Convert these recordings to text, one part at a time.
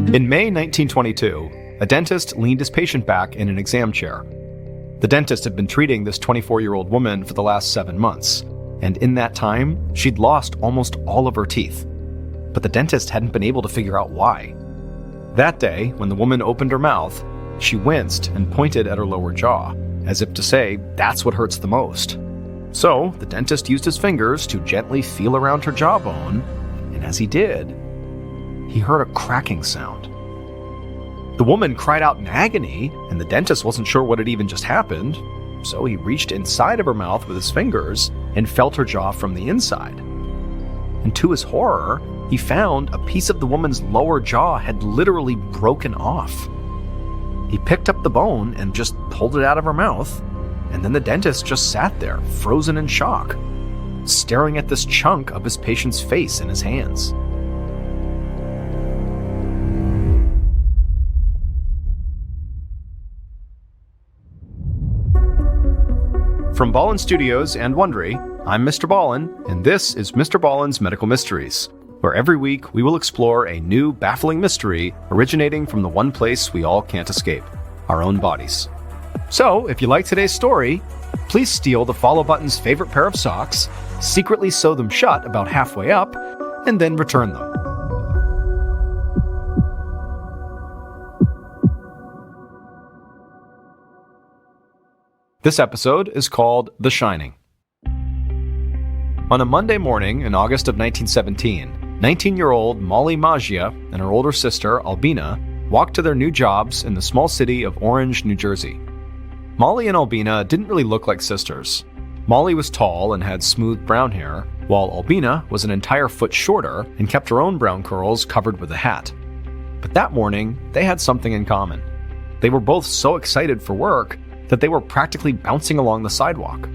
In May 1922, a dentist leaned his patient back in an exam chair. The dentist had been treating this 24-year-old woman for the last 7 months, and in that time, she'd lost almost all of her teeth. But the dentist hadn't been able to figure out why. That day, when the woman opened her mouth, she winced and pointed at her lower jaw, as if to say, "That's what hurts the most." So, the dentist used his fingers to gently feel around her jawbone, and as he did, he heard a cracking sound. The woman cried out in agony, and the dentist wasn't sure what had even just happened, so he reached inside of her mouth with his fingers and felt her jaw from the inside. And to his horror, he found a piece of the woman's lower jaw had literally broken off. He picked up the bone and just pulled it out of her mouth, and then the dentist just sat there, frozen in shock, staring at this chunk of his patient's face in his hands. From Ballen Studios and Wondery, I'm Mr. Ballen, and this is Mr. Ballen's Medical Mysteries, where every week we will explore a new baffling mystery originating from the one place we all can't escape, our own bodies. So, if you like today's story, please steal the follow button's favorite pair of socks, secretly sew them shut about halfway up, and then return them. This episode is called The Shining. On a Monday morning in August of 1917, 19-year-old Molly Maggia and her older sister, Albina, walked to their new jobs in the small city of Orange, New Jersey. Molly and Albina didn't really look like sisters. Molly was tall and had smooth brown hair, while Albina was an entire foot shorter and kept her own brown curls covered with a hat. But that morning, they had something in common. They were both so excited for work that they were practically bouncing along the sidewalk.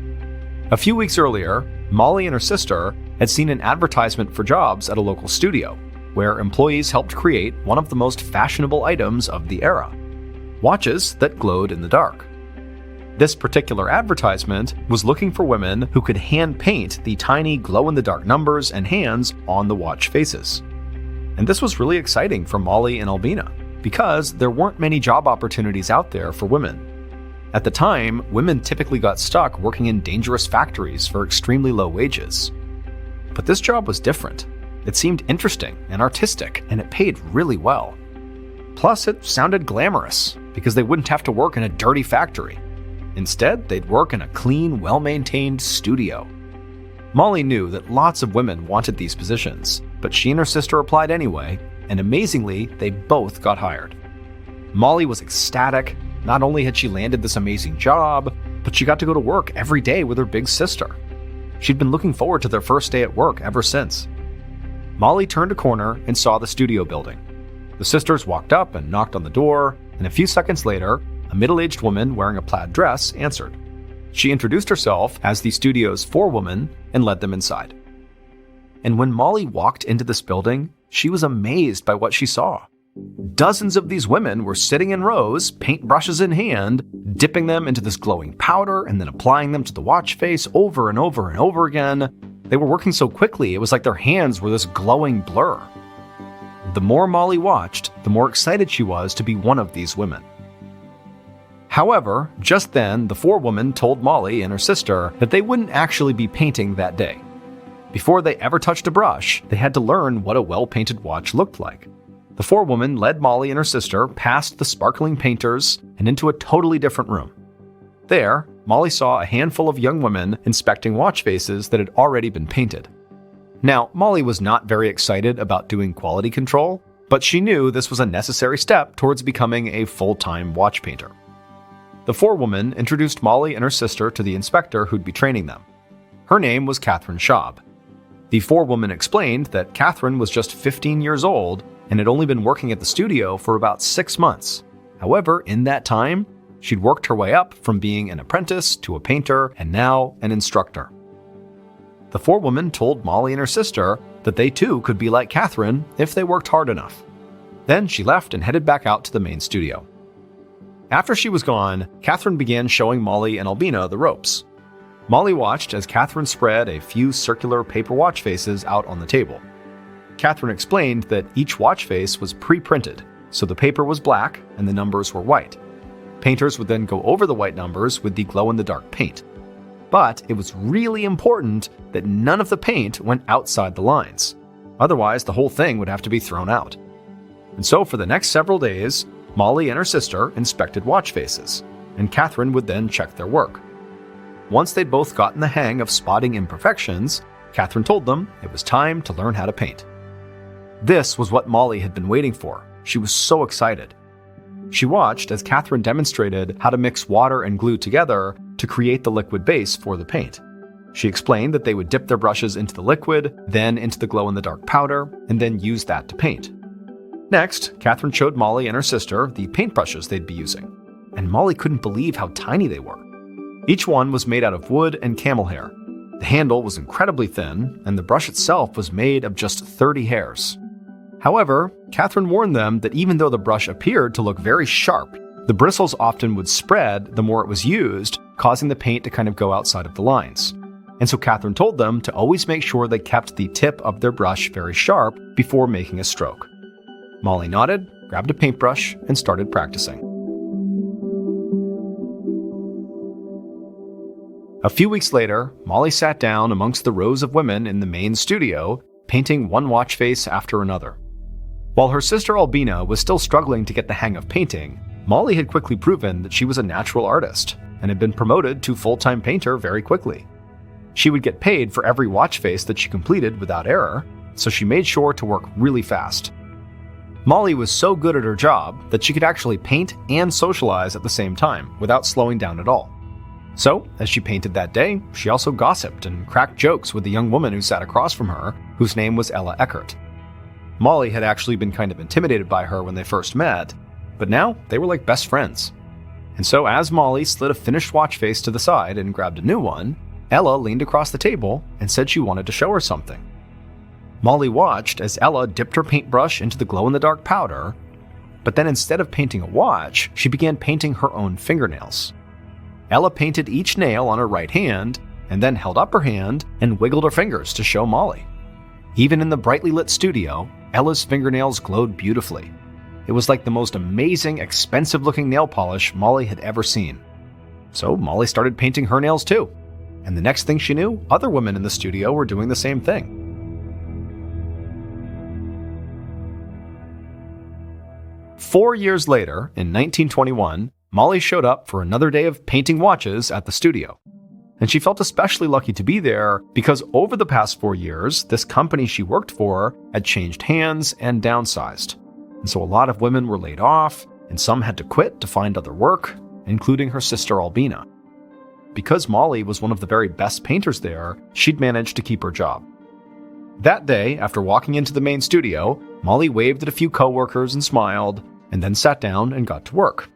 A few weeks earlier, Molly and her sister had seen an advertisement for jobs at a local studio, where employees helped create one of the most fashionable items of the era: watches that glowed in the dark. This particular advertisement was looking for women who could hand paint the tiny glow-in-the-dark numbers and hands on the watch faces. And this was really exciting for Molly and Albina, because there weren't many job opportunities out there for women. At the time, women typically got stuck working in dangerous factories for extremely low wages. But this job was different. It seemed interesting and artistic, and it paid really well. Plus, it sounded glamorous, because they wouldn't have to work in a dirty factory. Instead, they'd work in a clean, well-maintained studio. Molly knew that lots of women wanted these positions, but she and her sister applied anyway, and amazingly, they both got hired. Molly was ecstatic. Not only had she landed this amazing job, but she got to go to work every day with her big sister. She'd been looking forward to their first day at work ever since. Molly turned a corner and saw the studio building. The sisters walked up and knocked on the door, and a few seconds later, a middle-aged woman wearing a plaid dress answered. She introduced herself as the studio's forewoman and led them inside. And when Molly walked into this building, she was amazed by what she saw. Dozens of these women were sitting in rows, paintbrushes in hand, dipping them into this glowing powder and then applying them to the watch face over and over and over again. They were working so quickly, it was like their hands were this glowing blur. The more Molly watched, the more excited she was to be one of these women. However, just then, the forewoman told Molly and her sister that they wouldn't actually be painting that day. Before they ever touched a brush, they had to learn what a well-painted watch looked like. The forewoman led Molly and her sister past the sparkling painters and into a totally different room. There, Molly saw a handful of young women inspecting watch faces that had already been painted. Now, Molly was not very excited about doing quality control, but she knew this was a necessary step towards becoming a full-time watch painter. The forewoman introduced Molly and her sister to the inspector who'd be training them. Her name was Catherine Schaub. The forewoman explained that Catherine was just 15 years old and had only been working at the studio for about 6 months. However, in that time, she'd worked her way up from being an apprentice to a painter and now an instructor. The forewoman told Molly and her sister that they too could be like Catherine if they worked hard enough. Then she left and headed back out to the main studio. After she was gone, Catherine began showing Molly and Albina the ropes. Molly watched as Catherine spread a few circular paper watch faces out on the table. Catherine explained that each watch face was pre-printed, So the paper was black and the numbers were white. Painters would then go over the white numbers with the glow-in-the-dark paint. But it was really important that none of the paint went outside the lines. Otherwise, the whole thing would have to be thrown out. And so for the next several days, Molly and her sister inspected watch faces, and Catherine would then check their work. Once they'd both gotten the hang of spotting imperfections, Catherine told them it was time to learn how to paint. This was what Molly had been waiting for. She was so excited. She watched as Catherine demonstrated how to mix water and glue together to create the liquid base for the paint. She explained that they would dip their brushes into the liquid, then into the glow-in-the-dark powder, and then use that to paint. Next, Catherine showed Molly and her sister the paintbrushes they'd be using, and Molly couldn't believe how tiny they were. Each one was made out of wood and camel hair. The handle was incredibly thin, and the brush itself was made of just 30 hairs. However, Catherine warned them that even though the brush appeared to look very sharp, the bristles often would spread the more it was used, causing the paint to kind of go outside of the lines. And so Catherine told them to always make sure they kept the tip of their brush very sharp before making a stroke. Molly nodded, grabbed a paintbrush, and started practicing. A few weeks later, Molly sat down amongst the rows of women in the main studio, painting one watch face after another. While her sister Albina was still struggling to get the hang of painting, Molly had quickly proven that she was a natural artist and had been promoted to full-time painter very quickly. She would get paid for every watch face that she completed without error, so she made sure to work really fast. Molly was so good at her job that she could actually paint and socialize at the same time without slowing down at all. So, as she painted that day, she also gossiped and cracked jokes with the young woman who sat across from her, whose name was Ella Eckert. Molly had actually been kind of intimidated by her when they first met, but now they were like best friends. And so as Molly slid a finished watch face to the side and grabbed a new one, Ella leaned across the table and said she wanted to show her something. Molly watched as Ella dipped her paintbrush into the glow-in-the-dark powder, but then instead of painting a watch, she began painting her own fingernails. Ella painted each nail on her right hand, and then held up her hand and wiggled her fingers to show Molly. Even in the brightly lit studio, Ella's fingernails glowed beautifully. It was like the most amazing, expensive-looking nail polish Molly had ever seen. So Molly started painting her nails too. And the next thing she knew, other women in the studio were doing the same thing. Four years later, in 1921, Molly showed up for another day of painting watches at the studio. And she felt especially lucky to be there because over the past 4 years, this company she worked for had changed hands and downsized. And so a lot of women were laid off, and some had to quit to find other work, including her sister Albina. Because Molly was one of the very best painters there, she'd managed to keep her job. That day, after walking into the main studio, Molly waved at a few coworkers and smiled, and then sat down and got to work.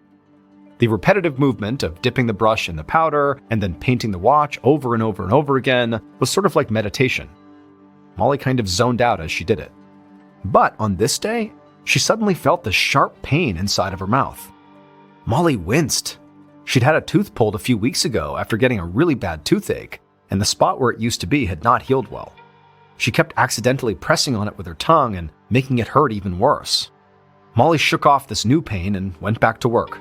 The repetitive movement of dipping the brush in the powder and then painting the watch over and over and over again was sort of like meditation. Molly kind of zoned out as she did it. But on this day, she suddenly felt the sharp pain inside of her mouth. Molly winced. She'd had a tooth pulled a few weeks ago after getting a really bad toothache, and the spot where it used to be had not healed well. She kept accidentally pressing on it with her tongue and making it hurt even worse. Molly shook off this new pain and went back to work.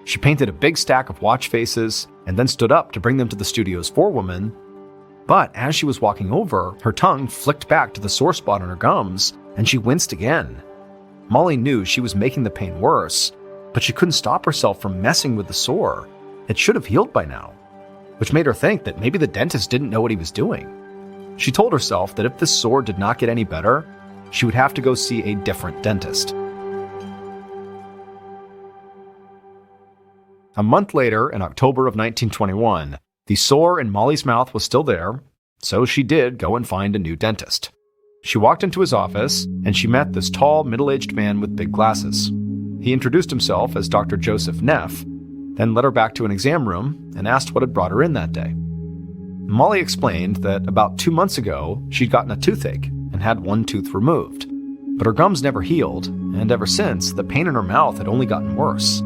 She painted a big stack of watch faces and then stood up to bring them to the studio's forewoman. But as she was walking over, her tongue flicked back to the sore spot on her gums, and she winced again. Molly knew she was making the pain worse, but she couldn't stop herself from messing with the sore. It should have healed by now, which made her think that maybe the dentist didn't know what he was doing. She told herself that if this sore did not get any better, she would have to go see a different dentist. A month later, in October of 1921, the sore in Molly's mouth was still there, so she did go and find a new dentist. She walked into his office, and she met this tall, middle-aged man with big glasses. He introduced himself as Dr. Joseph Neff, then led her back to an exam room and asked what had brought her in that day. Molly explained that about 2 months ago, she'd gotten a toothache and had one tooth removed, but her gums never healed, and ever since, the pain in her mouth had only gotten worse.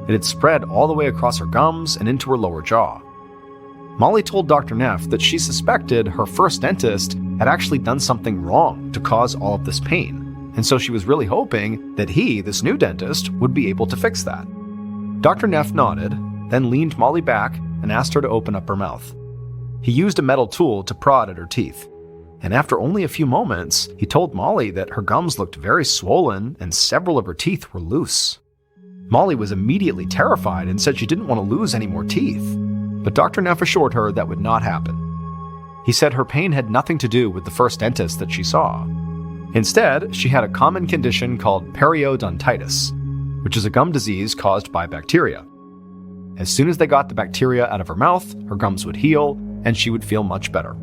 It had spread all the way across her gums and into her lower jaw. Molly told Dr. Neff that she suspected her first dentist had actually done something wrong to cause all of this pain, and so she was really hoping that he, this new dentist, would be able to fix that. Dr. Neff nodded, then leaned Molly back and asked her to open up her mouth. He used a metal tool to prod at her teeth, and after only a few moments, he told Molly that her gums looked very swollen and several of her teeth were loose. Molly was immediately terrified and said she didn't want to lose any more teeth, but Dr. Neff assured her that would not happen. He said her pain had nothing to do with the first dentist that she saw. Instead, she had a common condition called periodontitis, which is a gum disease caused by bacteria. As soon as they got the bacteria out of her mouth, her gums would heal and she would feel much better.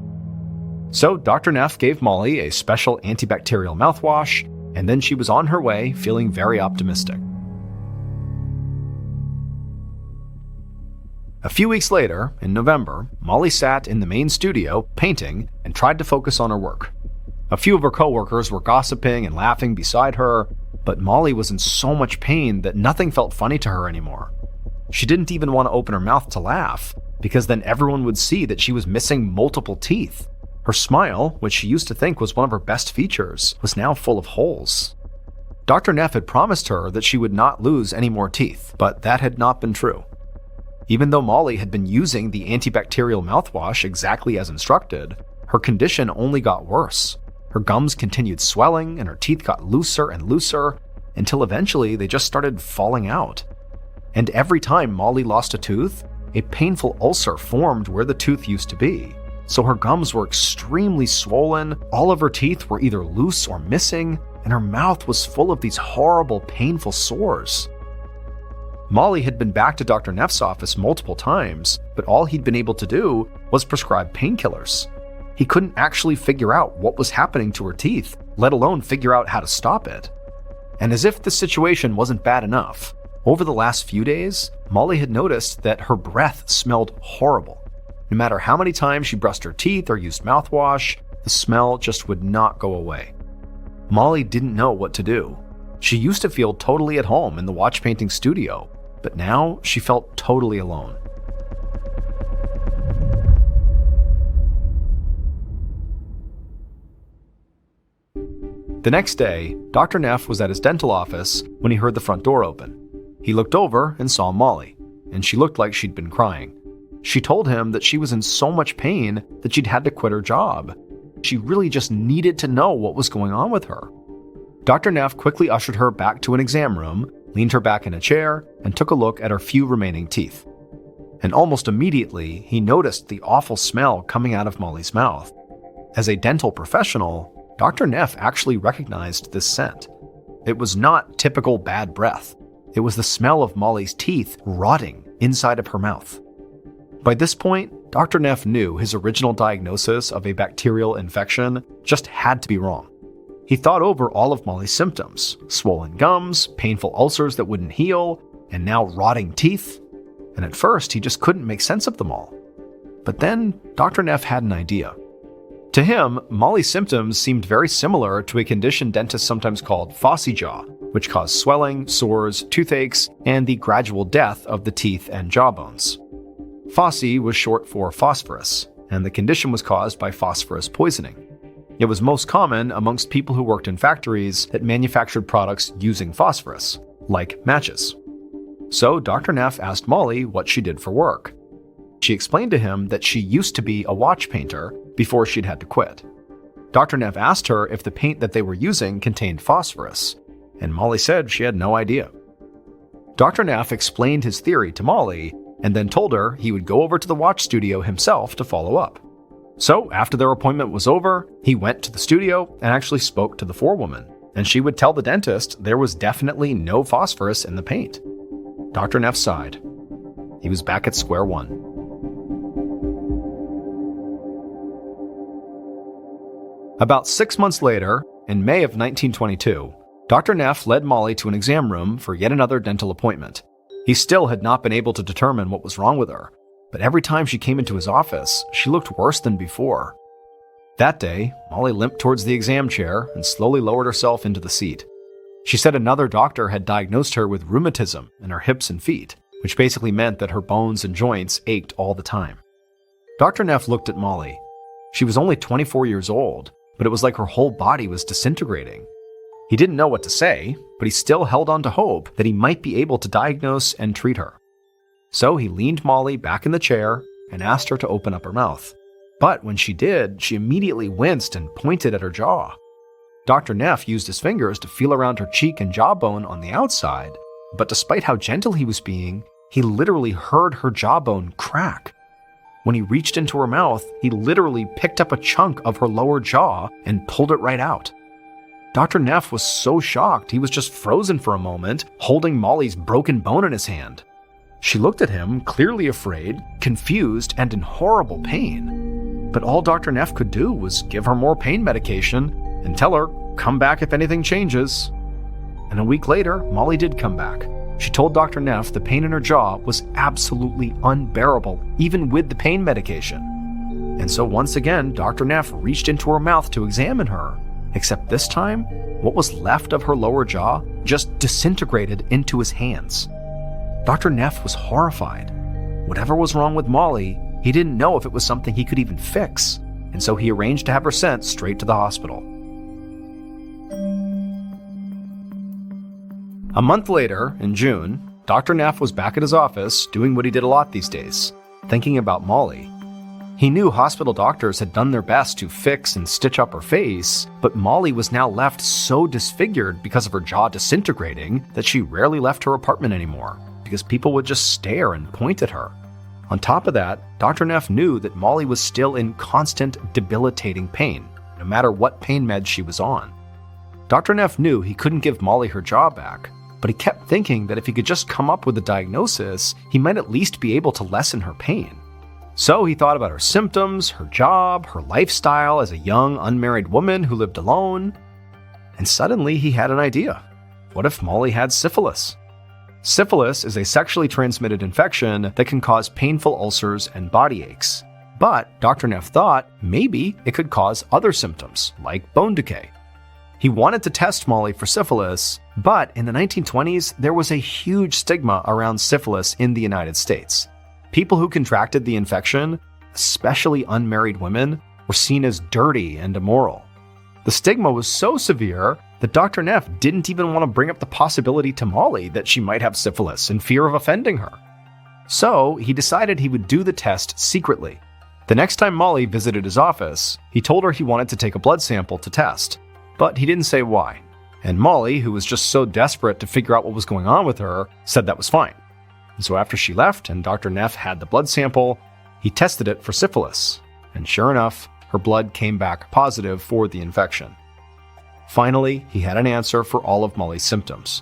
So Dr. Neff gave Molly a special antibacterial mouthwash, and then she was on her way feeling very optimistic. A few weeks later, in November, Molly sat in the main studio painting and tried to focus on her work. A few of her coworkers were gossiping and laughing beside her, but Molly was in so much pain that nothing felt funny to her anymore. She didn't even want to open her mouth to laugh, because then everyone would see that she was missing multiple teeth. Her smile, which she used to think was one of her best features, was now full of holes. Dr. Neff had promised her that she would not lose any more teeth, but that had not been true. Even though Molly had been using the antibacterial mouthwash exactly as instructed, her condition only got worse. Her gums continued swelling and her teeth got looser and looser until eventually they just started falling out. And every time Molly lost a tooth, a painful ulcer formed where the tooth used to be. So her gums were extremely swollen, all of her teeth were either loose or missing, and her mouth was full of these horrible, painful sores. Molly had been back to Dr. Neff's office multiple times, but all he'd been able to do was prescribe painkillers. He couldn't actually figure out what was happening to her teeth, let alone figure out how to stop it. And as if the situation wasn't bad enough, over the last few days, Molly had noticed that her breath smelled horrible. No matter how many times she brushed her teeth or used mouthwash, the smell just would not go away. Molly didn't know what to do. She used to feel totally at home in the watch painting studio, but now she felt totally alone. The next day, Dr. Neff was at his dental office when he heard the front door open. He looked over and saw Molly, and she looked like she'd been crying. She told him that she was in so much pain that she'd had to quit her job. She really just needed to know what was going on with her. Dr. Neff quickly ushered her back to an exam room, leaned her back in a chair, and took a look at her few remaining teeth. And almost immediately, he noticed the awful smell coming out of Molly's mouth. As a dental professional, Dr. Neff actually recognized this scent. It was not typical bad breath. It was the smell of Molly's teeth rotting inside of her mouth. By this point, Dr. Neff knew his original diagnosis of a bacterial infection just had to be wrong. He thought over all of Molly's symptoms: swollen gums, painful ulcers that wouldn't heal, and now rotting teeth. And at first, he just couldn't make sense of them all. But then, Dr. Neff had an idea. To him, Molly's symptoms seemed very similar to a condition dentists sometimes called phossy jaw, which caused swelling, sores, toothaches, and the gradual death of the teeth and jawbones. Phossy was short for phosphorus, and the condition was caused by phosphorus poisoning. It was most common amongst people who worked in factories that manufactured products using phosphorus, like matches. So Dr. Neff asked Molly what she did for work. She explained to him that she used to be a watch painter before she'd had to quit. Dr. Neff asked her if the paint that they were using contained phosphorus, and Molly said she had no idea. Dr. Neff explained his theory to Molly, and then told her he would go over to the watch studio himself to follow up. So, after their appointment was over, he went to the studio and actually spoke to the forewoman, and she would tell the dentist there was definitely no phosphorus in the paint. Dr. Neff sighed. He was back at square one. About 6 months later, in May of 1922, Dr. Neff led Molly to an exam room for yet another dental appointment. He still had not been able to determine what was wrong with her, but every time she came into his office, she looked worse than before. That day, Molly limped towards the exam chair and slowly lowered herself into the seat. She said another doctor had diagnosed her with rheumatism in her hips and feet, which basically meant that her bones and joints ached all the time. Dr. Neff looked at Molly. She was only 24 years old, but it was like her whole body was disintegrating. He didn't know what to say, but he still held on to hope that he might be able to diagnose and treat her. So he leaned Molly back in the chair and asked her to open up her mouth. But when she did, she immediately winced and pointed at her jaw. Dr. Neff used his fingers to feel around her cheek and jawbone on the outside, but despite how gentle he was being, he literally heard her jawbone crack. When he reached into her mouth, he literally picked up a chunk of her lower jaw and pulled it right out. Dr. Neff was so shocked he was just frozen for a moment, holding Molly's broken bone in his hand. She looked at him, clearly afraid, confused, and in horrible pain. But all Dr. Neff could do was give her more pain medication and tell her, come back if anything changes. And a week later, Molly did come back. She told Dr. Neff the pain in her jaw was absolutely unbearable, even with the pain medication. And so once again, Dr. Neff reached into her mouth to examine her, except this time, what was left of her lower jaw just disintegrated into his hands. Dr. Neff was horrified. Whatever was wrong with Molly, he didn't know if it was something he could even fix, and so he arranged to have her sent straight to the hospital. A month later, in June, Dr. Neff was back at his office doing what he did a lot these days, thinking about Molly. He knew hospital doctors had done their best to fix and stitch up her face, but Molly was now left so disfigured because of her jaw disintegrating that she rarely left her apartment anymore, because people would just stare and point at her. On top of that, Dr. Neff knew that Molly was still in constant, debilitating pain, no matter what pain meds she was on. Dr. Neff knew he couldn't give Molly her jaw back, but he kept thinking that if he could just come up with a diagnosis, he might at least be able to lessen her pain. So he thought about her symptoms, her job, her lifestyle as a young, unmarried woman who lived alone. And suddenly he had an idea. What if Molly had syphilis? Syphilis is a sexually transmitted infection that can cause painful ulcers and body aches. But Dr. Neff thought maybe it could cause other symptoms, like bone decay. He wanted to test Molly for syphilis, but in the 1920s, there was a huge stigma around syphilis in the United States. People who contracted the infection, especially unmarried women, were seen as dirty and immoral. The stigma was so severe that Dr. Neff didn't even want to bring up the possibility to Molly that she might have syphilis in fear of offending her. So he decided he would do the test secretly. The next time Molly visited his office, he told her he wanted to take a blood sample to test, but he didn't say why. And Molly, who was just so desperate to figure out what was going on with her, said that was fine. And so after she left and Dr. Neff had the blood sample, he tested it for syphilis. And sure enough, her blood came back positive for the infection. Finally, he had an answer for all of Molly's symptoms.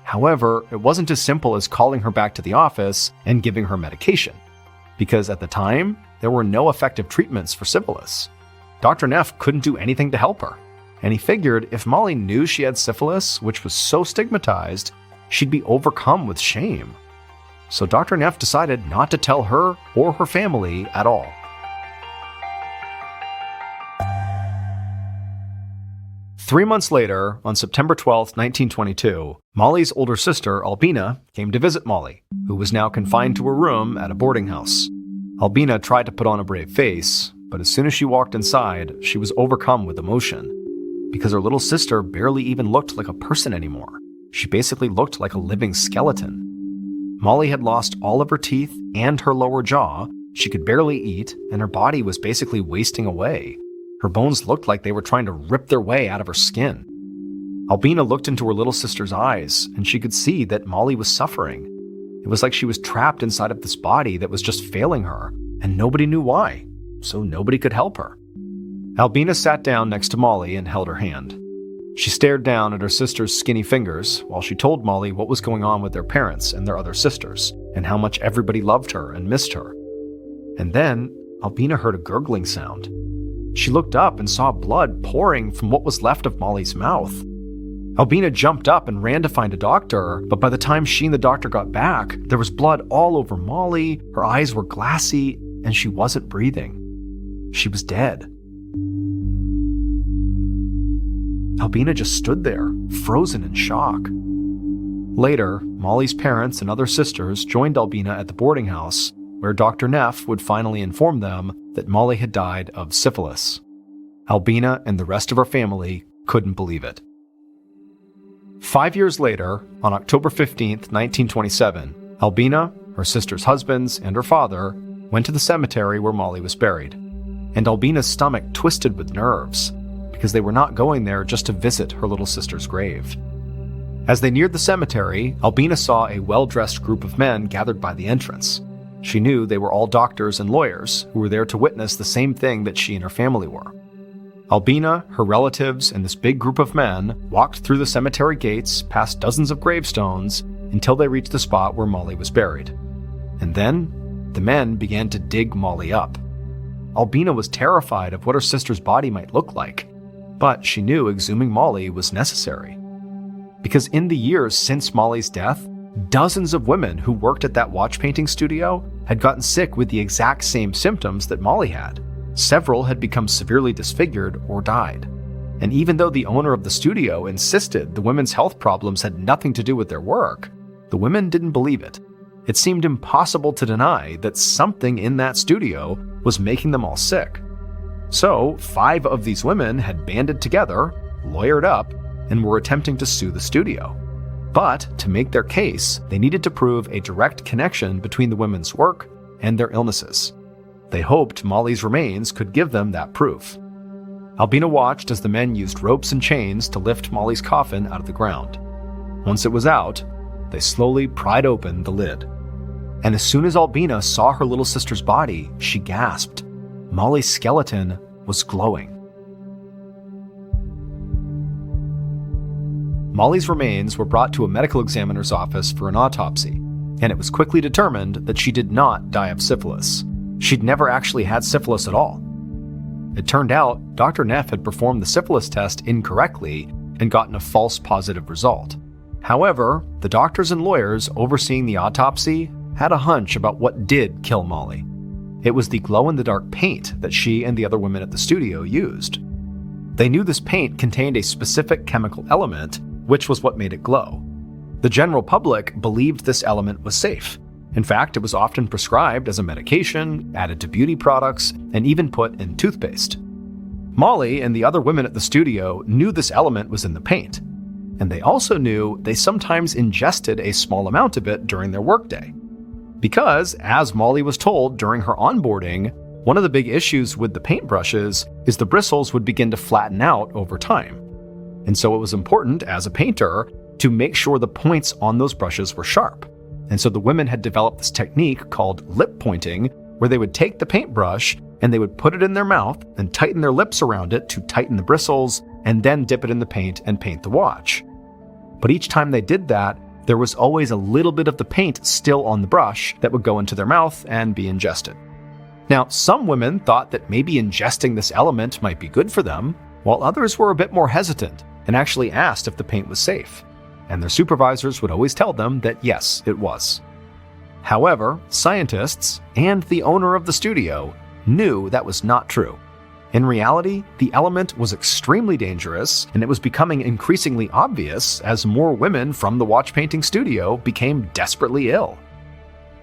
However, it wasn't as simple as calling her back to the office and giving her medication, because at the time, there were no effective treatments for syphilis. Dr. Neff couldn't do anything to help her, and he figured if Molly knew she had syphilis, which was so stigmatized, she'd be overcome with shame. So Dr. Neff decided not to tell her or her family at all. Three months later, on September 12, 1922, Molly's older sister, Albina, came to visit Molly, who was now confined to her room at a boarding house. Albina tried to put on a brave face, but as soon as she walked inside, she was overcome with emotion, because her little sister barely even looked like a person anymore. She basically looked like a living skeleton. Molly had lost all of her teeth and her lower jaw, she could barely eat, and her body was basically wasting away. Her bones looked like they were trying to rip their way out of her skin. Albina looked into her little sister's eyes, and she could see that Molly was suffering. It was like she was trapped inside of this body that was just failing her, and nobody knew why, so nobody could help her. Albina sat down next to Molly and held her hand. She stared down at her sister's skinny fingers while she told Molly what was going on with their parents and their other sisters, and how much everybody loved her and missed her. And then, Albina heard a gurgling sound. She looked up and saw blood pouring from what was left of Molly's mouth. Albina jumped up and ran to find a doctor, but by the time she and the doctor got back, there was blood all over Molly, her eyes were glassy, and she wasn't breathing. She was dead. Albina just stood there, frozen in shock. Later, Molly's parents and other sisters joined Albina at the boarding house, where Dr. Neff would finally inform them that Molly had died of syphilis. Albina and the rest of her family couldn't believe it. 5 years later, on October 15th, 1927, Albina, her sister's husbands, and her father went to the cemetery where Molly was buried. And Albina's stomach twisted with nerves, because they were not going there just to visit her little sister's grave. As they neared the cemetery, Albina saw a well-dressed group of men gathered by the entrance. She knew they were all doctors and lawyers who were there to witness the same thing that she and her family were. Albina, her relatives, and this big group of men walked through the cemetery gates, past dozens of gravestones, until they reached the spot where Molly was buried. And then, the men began to dig Molly up. Albina was terrified of what her sister's body might look like, but she knew exhuming Molly was necessary. Because in the years since Molly's death, dozens of women who worked at that watch painting studio had gotten sick with the exact same symptoms that Molly had. Several had become severely disfigured or died. And even though the owner of the studio insisted the women's health problems had nothing to do with their work, the women didn't believe it. It seemed impossible to deny that something in that studio was making them all sick. So, 5 of these women had banded together, lawyered up, and were attempting to sue the studio. But to make their case, they needed to prove a direct connection between the women's work and their illnesses. They hoped Molly's remains could give them that proof. Albina watched as the men used ropes and chains to lift Molly's coffin out of the ground. Once it was out, they slowly pried open the lid. And as soon as Albina saw her little sister's body, she gasped. Molly's skeleton was glowing. Molly's remains were brought to a medical examiner's office for an autopsy, and it was quickly determined that she did not die of syphilis. She'd never actually had syphilis at all. It turned out Dr. Neff had performed the syphilis test incorrectly and gotten a false positive result. However, the doctors and lawyers overseeing the autopsy had a hunch about what did kill Molly. It was the glow-in-the-dark paint that she and the other women at the studio used. They knew this paint contained a specific chemical element, which was what made it glow. The general public believed this element was safe. In fact, it was often prescribed as a medication, added to beauty products, and even put in toothpaste. Molly and the other women at the studio knew this element was in the paint, and they also knew they sometimes ingested a small amount of it during their workday. Because, as Molly was told during her onboarding, one of the big issues with the paintbrushes is the bristles would begin to flatten out over time. And so it was important, as a painter, to make sure the points on those brushes were sharp. And so the women had developed this technique called lip pointing, where they would take the paintbrush and they would put it in their mouth and tighten their lips around it to tighten the bristles, and then dip it in the paint and paint the watch. But each time they did that, there was always a little bit of the paint still on the brush that would go into their mouth and be ingested. Now, some women thought that maybe ingesting this element might be good for them, while others were a bit more hesitant and actually asked if the paint was safe. And their supervisors would always tell them that yes, it was. However, scientists and the owner of the studio knew that was not true. In reality, the element was extremely dangerous, and it was becoming increasingly obvious as more women from the watch painting studio became desperately ill.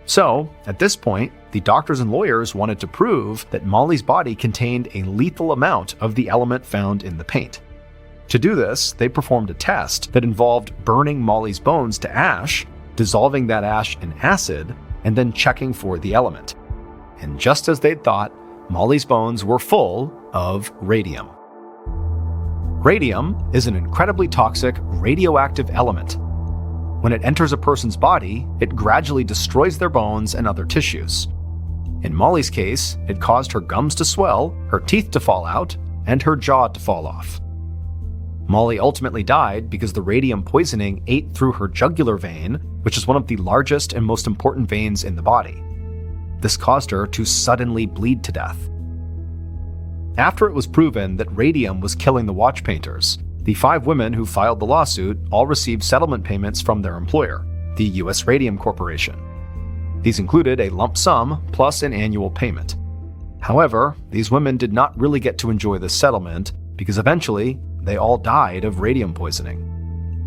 So, at this point, the doctors and lawyers wanted to prove that Molly's body contained a lethal amount of the element found in the paint. To do this, they performed a test that involved burning Molly's bones to ash, dissolving that ash in acid, and then checking for the element. And just as they'd thought, Molly's bones were full of radium. Radium is an incredibly toxic radioactive element. When it enters a person's body, it gradually destroys their bones and other tissues. In Molly's case, it caused her gums to swell, her teeth to fall out, and her jaw to fall off. Molly ultimately died because the radium poisoning ate through her jugular vein, which is one of the largest and most important veins in the body. This caused her to suddenly bleed to death. After it was proven that radium was killing the watch painters, the 5 women who filed the lawsuit all received settlement payments from their employer, the U.S. Radium Corporation. These included a lump sum plus an annual payment. However, these women did not really get to enjoy this settlement because eventually they all died of radium poisoning.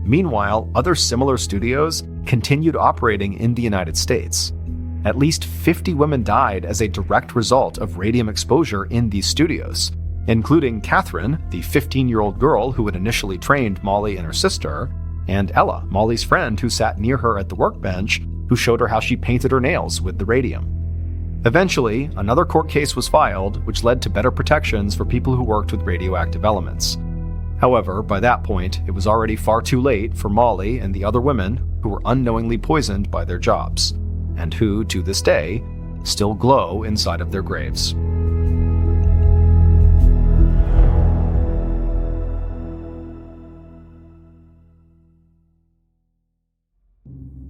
Meanwhile, other similar studios continued operating in the United States. At least 50 women died as a direct result of radium exposure in these studios, including Catherine, the 15-year-old girl who had initially trained Molly and her sister, and Ella, Molly's friend who sat near her at the workbench, who showed her how she painted her nails with the radium. Eventually, another court case was filed, which led to better protections for people who worked with radioactive elements. However, by that point, it was already far too late for Molly and the other women who were unknowingly poisoned by their jobs, and who, to this day, still glow inside of their graves.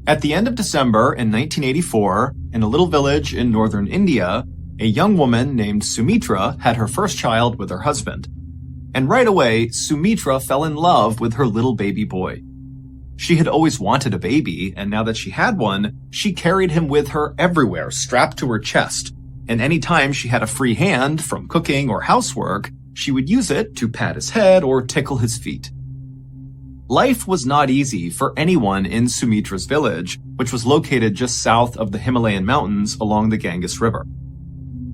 At the end of December in 1984, in a little village in northern India, a young woman named Sumitra had her first child with her husband. And right away, Sumitra fell in love with her little baby boy. She had always wanted a baby, and now that she had one, she carried him with her everywhere, strapped to her chest. And any time she had a free hand from cooking or housework, she would use it to pat his head or tickle his feet. Life was not easy for anyone in Sumitra's village, which was located just south of the Himalayan mountains along the Ganges River.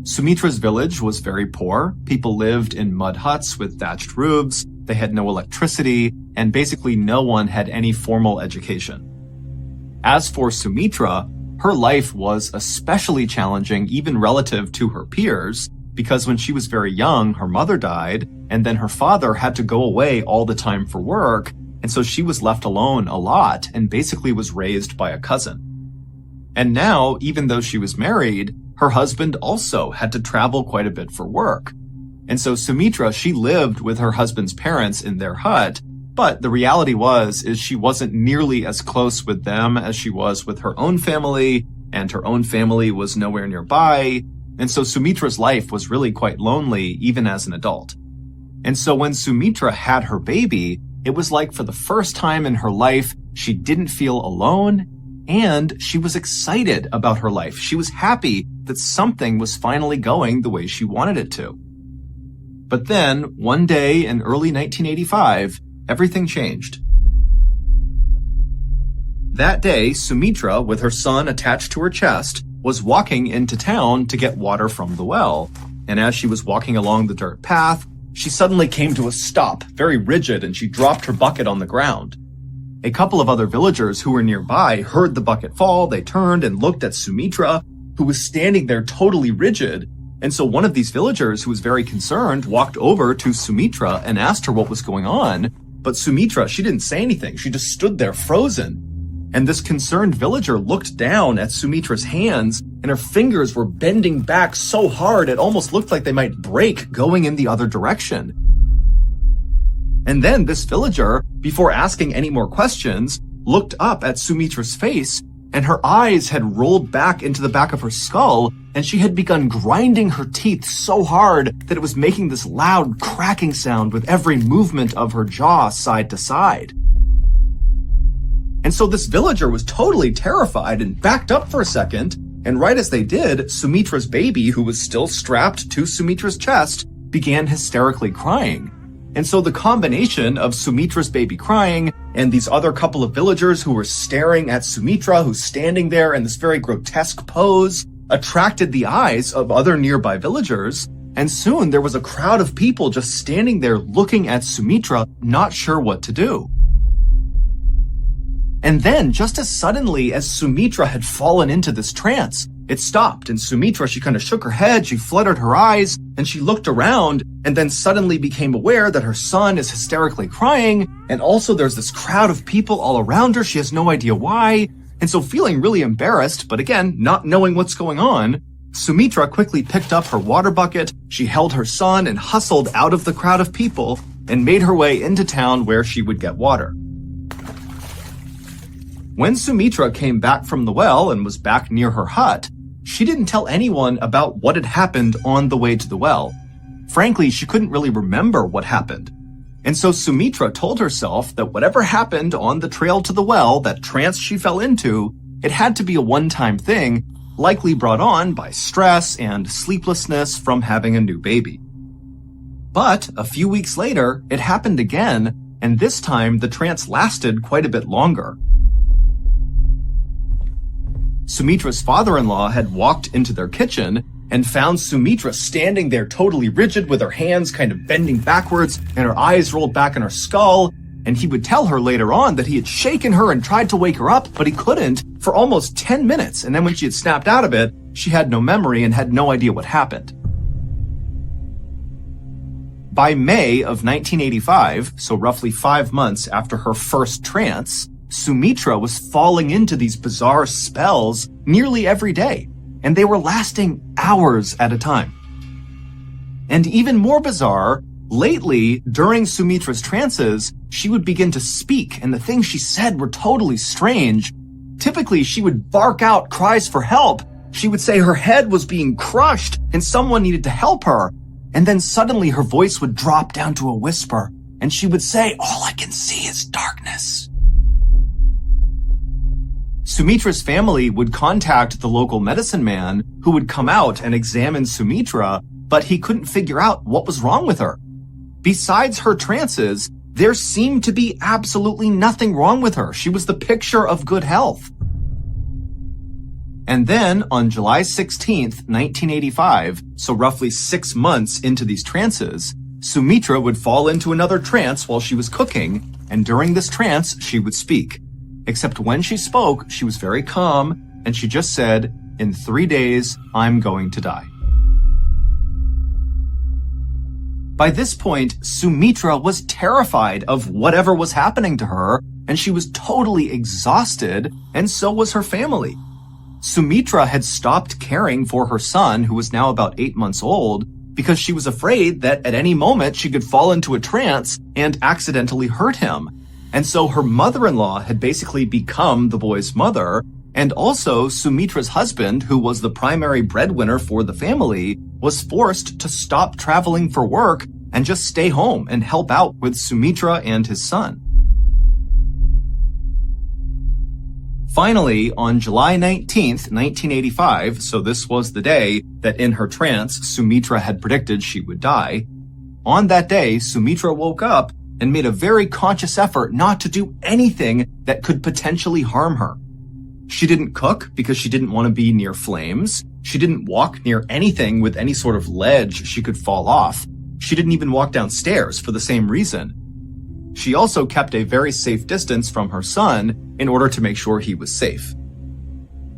Sumitra's village was very poor. People lived in mud huts with thatched roofs, they had no electricity, and basically no one had any formal education. As for Sumitra, her life was especially challenging even relative to her peers, because when she was very young, her mother died, and then her father had to go away all the time for work, and so she was left alone a lot and basically was raised by a cousin. And now, even though she was married, her husband also had to travel quite a bit for work. And so Sumitra, she lived with her husband's parents in their hut, but the reality is she wasn't nearly as close with them as she was with her own family, and her own family was nowhere nearby. And so Sumitra's life was really quite lonely, even as an adult. And so when Sumitra had her baby, it was like for the first time in her life, she didn't feel alone, and she was excited about her life. She was happy that something was finally going the way she wanted it to. But then, one day in early 1985, everything changed. That day, Sumitra, with her son attached to her chest, was walking into town to get water from the well. And as she was walking along the dirt path, she suddenly came to a stop, very rigid, and she dropped her bucket on the ground. A couple of other villagers who were nearby heard the bucket fall. They turned and looked at Sumitra, who was standing there totally rigid. And so one of these villagers, who was very concerned, walked over to Sumitra and asked her what was going on. But Sumitra, she didn't say anything. She just stood there frozen. And this concerned villager looked down at Sumitra's hands, and her fingers were bending back so hard it almost looked like they might break going in the other direction. And then this villager, before asking any more questions, looked up at Sumitra's face, and her eyes had rolled back into the back of her skull, and she had begun grinding her teeth so hard that it was making this loud cracking sound with every movement of her jaw side to side. And so this villager was totally terrified and backed up for a second, and right as they did, Sumitra's baby, who was still strapped to Sumitra's chest, began hysterically crying. And so the combination of Sumitra's baby crying and these other couple of villagers who were staring at Sumitra, who's standing there in this very grotesque pose, attracted the eyes of other nearby villagers, and soon there was a crowd of people just standing there looking at Sumitra, not sure what to do. And then, just as suddenly as Sumitra had fallen into this trance, it stopped, and Sumitra, she kind of shook her head, she fluttered her eyes, and she looked around, and then suddenly became aware that her son is hysterically crying, and also there's this crowd of people all around her, she has no idea why, and so feeling really embarrassed, but again, not knowing what's going on, Sumitra quickly picked up her water bucket, she held her son and hustled out of the crowd of people, and made her way into town where she would get water. When Sumitra came back from the well and was back near her hut, she didn't tell anyone about what had happened on the way to the well. Frankly, she couldn't really remember what happened. And so Sumitra told herself that whatever happened on the trail to the well, that trance she fell into, it had to be a one-time thing, likely brought on by stress and sleeplessness from having a new baby. But a few weeks later, it happened again, and this time the trance lasted quite a bit longer. Sumitra's father-in-law had walked into their kitchen and found Sumitra standing there totally rigid with her hands kind of bending backwards and her eyes rolled back in her skull. And he would tell her later on that he had shaken her and tried to wake her up, but he couldn't for almost 10 minutes. And then when she had snapped out of it, she had no memory and had no idea what happened. By May of 1985, so roughly 5 months after her first trance, Sumitra was falling into these bizarre spells nearly every day, and they were lasting hours at a time. And even more bizarre, lately, during Sumitra's trances, she would begin to speak, and the things she said were totally strange. Typically, she would bark out cries for help. She would say her head was being crushed and someone needed to help her. And then suddenly her voice would drop down to a whisper, and she would say, "All I can see is darkness." Sumitra's family would contact the local medicine man, who would come out and examine Sumitra, but he couldn't figure out what was wrong with her. Besides her trances, there seemed to be absolutely nothing wrong with her. She was the picture of good health. And then on July 16th, 1985, so roughly 6 months into these trances, Sumitra would fall into another trance while she was cooking, and during this trance, she would speak. Except when she spoke, she was very calm, and she just said, "In 3 days, I'm going to die." By this point, Sumitra was terrified of whatever was happening to her, and she was totally exhausted, and so was her family. Sumitra had stopped caring for her son, who was now about 8 months old, because she was afraid that at any moment she could fall into a trance and accidentally hurt him. And so her mother-in-law had basically become the boy's mother, and also Sumitra's husband, who was the primary breadwinner for the family, was forced to stop traveling for work and just stay home and help out with Sumitra and his son. Finally, on July 19th, 1985, so this was the day that in her trance Sumitra had predicted she would die, on that day Sumitra woke up and made a very conscious effort not to do anything that could potentially harm her. She didn't cook because she didn't want to be near flames. She didn't walk near anything with any sort of ledge she could fall off. She didn't even walk downstairs for the same reason. She also kept a very safe distance from her son in order to make sure he was safe.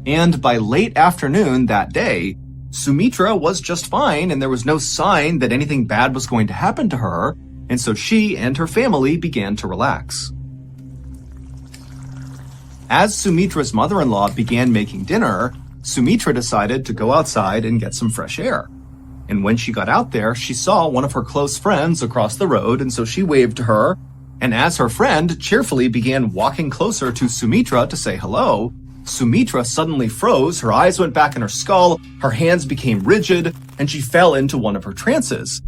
And by late afternoon that day, Sumitra was just fine and there was no sign that anything bad was going to happen to her, and so she and her family began to relax. As Sumitra's mother-in-law began making dinner, Sumitra decided to go outside and get some fresh air. And when she got out there, she saw one of her close friends across the road, and so she waved to her. And as her friend cheerfully began walking closer to Sumitra to say hello, Sumitra suddenly froze, her eyes went back in her skull, her hands became rigid, and she fell into one of her trances.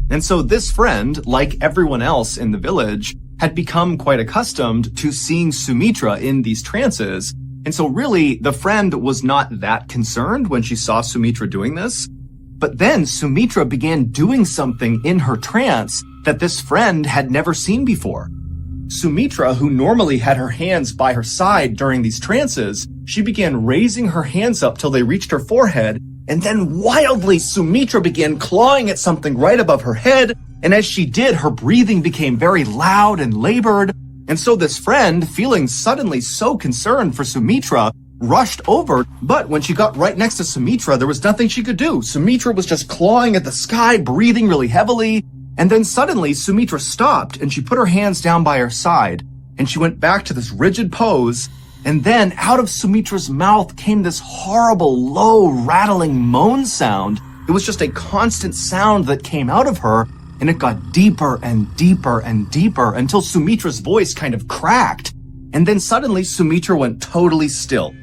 And so this friend, like everyone else in the village, had become quite accustomed to seeing Sumitra in these trances. And so really, the friend was not that concerned when she saw Sumitra doing this. But then Sumitra began doing something in her trance that this friend had never seen before. Sumitra, who normally had her hands by her side during these trances, she began raising her hands up till they reached her forehead, and then wildly Sumitra began clawing at something right above her head, and as she did, her breathing became very loud and labored. And so this friend, feeling suddenly so concerned for Sumitra, rushed over, but when she got right next to Sumitra, there was nothing she could do. Sumitra was just clawing at the sky, breathing really heavily, and then suddenly Sumitra stopped and she put her hands down by her side, and she went back to this rigid pose, and then out of Sumitra's mouth came this horrible, low, rattling moan sound. It was just a constant sound that came out of her, and it got deeper and deeper and deeper until Sumitra's voice kind of cracked. And then suddenly Sumitra went totally still.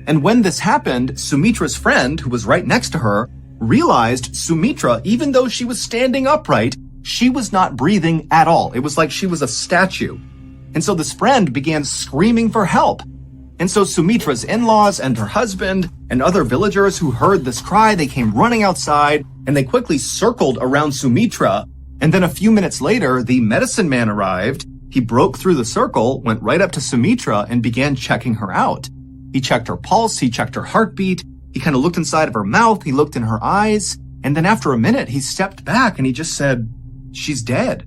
And when this happened, Sumitra's friend, who was right next to her, realized Sumitra, even though she was standing upright, she was not breathing at all. It was like she was a statue. And so this friend began screaming for help. And so Sumitra's in-laws and her husband and other villagers who heard this cry, they came running outside and they quickly circled around Sumitra. And then a few minutes later, the medicine man arrived. He broke through the circle, went right up to Sumitra and began checking her out. He checked her pulse, he checked her heartbeat, he kind of looked inside of her mouth, he looked in her eyes, and then after a minute, he stepped back and he just said, "She's dead."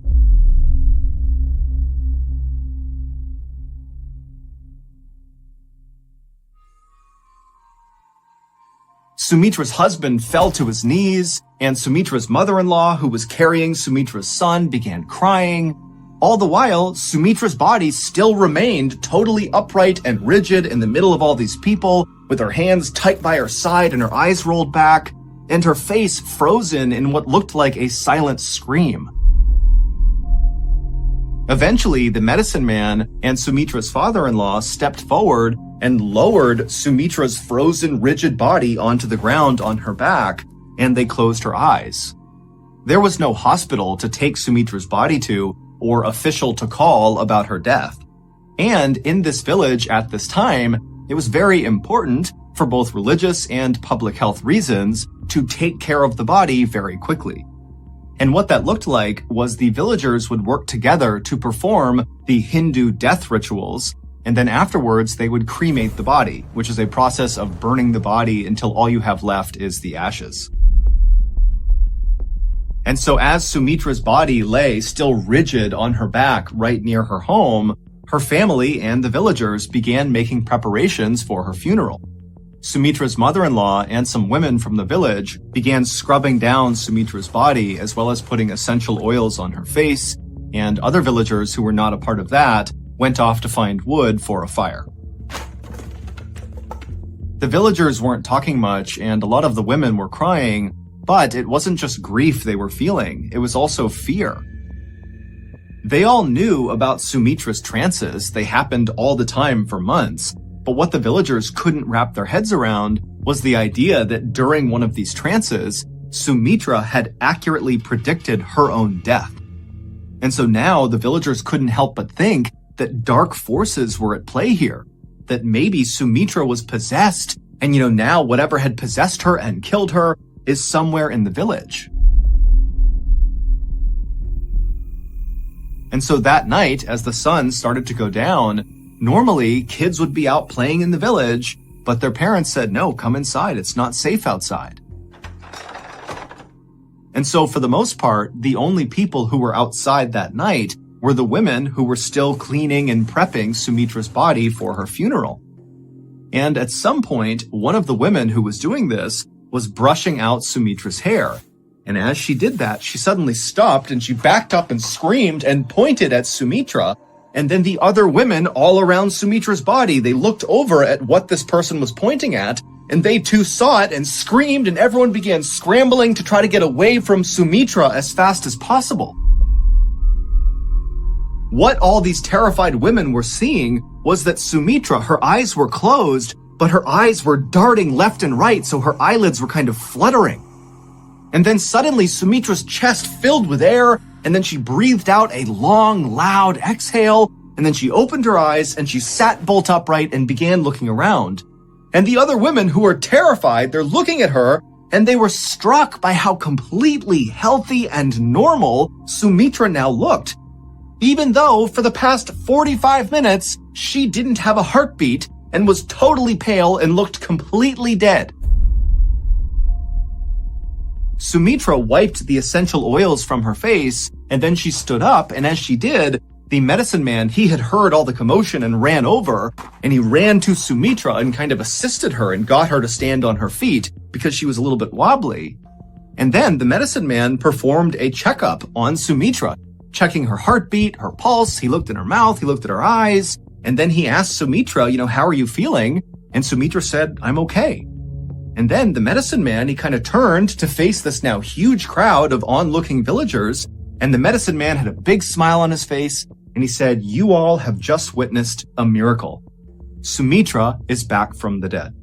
Sumitra's husband fell to his knees, and Sumitra's mother-in-law, who was carrying Sumitra's son, began crying. All the while, Sumitra's body still remained totally upright and rigid in the middle of all these people, with her hands tight by her side and her eyes rolled back, and her face frozen in what looked like a silent scream. Eventually, the medicine man and Sumitra's father-in-law stepped forward and lowered Sumitra's frozen, rigid body onto the ground on her back, and they closed her eyes. There was no hospital to take Sumitra's body to, or official to call about her death. And in this village at this time, it was very important, for both religious and public health reasons, to take care of the body very quickly. And what that looked like was the villagers would work together to perform the Hindu death rituals, and then afterwards they would cremate the body, which is a process of burning the body until all you have left is the ashes. And so as Sumitra's body lay still rigid on her back right near her home, her family and the villagers began making preparations for her funeral. Sumitra's mother-in-law and some women from the village began scrubbing down Sumitra's body, as well as putting essential oils on her face, and other villagers who were not a part of that went off to find wood for a fire. The villagers weren't talking much, and a lot of the women were crying, but it wasn't just grief they were feeling, it was also fear. They all knew about Sumitra's trances. They happened all the time for months. But what the villagers couldn't wrap their heads around was the idea that during one of these trances, Sumitra had accurately predicted her own death. And so now the villagers couldn't help but think that dark forces were at play here, that maybe Sumitra was possessed, and now whatever had possessed her and killed her is somewhere in the village. And so that night, as the sun started to go down, normally, kids would be out playing in the village, but their parents said, no, come inside. It's not safe outside. And so for the most part, the only people who were outside that night were the women who were still cleaning and prepping Sumitra's body for her funeral. And at some point, one of the women who was doing this was brushing out Sumitra's hair. And as she did that, she suddenly stopped and she backed up and screamed and pointed at Sumitra. And then the other women all around Sumitra's body, they looked over at what this person was pointing at, and they too saw it and screamed, and everyone began scrambling to try to get away from Sumitra as fast as possible. What all these terrified women were seeing was that Sumitra, her eyes were closed, but her eyes were darting left and right, so her eyelids were kind of fluttering. And then suddenly Sumitra's chest filled with air, and then she breathed out a long, loud exhale, and then she opened her eyes and she sat bolt upright and began looking around. And the other women who were terrified, they're looking at her, and they were struck by how completely healthy and normal Sumitra now looked. Even though for the past 45 minutes, she didn't have a heartbeat and was totally pale and looked completely dead. Sumitra wiped the essential oils from her face, and then she stood up, and as she did, the medicine man, he had heard all the commotion and ran over, and he ran to Sumitra and kind of assisted her and got her to stand on her feet because she was a little bit wobbly. And then the medicine man performed a checkup on Sumitra, checking her heartbeat, her pulse, he looked in her mouth, he looked at her eyes, and then he asked Sumitra, how are you feeling? And Sumitra said, I'm okay. And then the medicine man, he kind of turned to face this now huge crowd of onlooking villagers, and the medicine man had a big smile on his face, and he said, you all have just witnessed a miracle. Sumitra is back from the dead.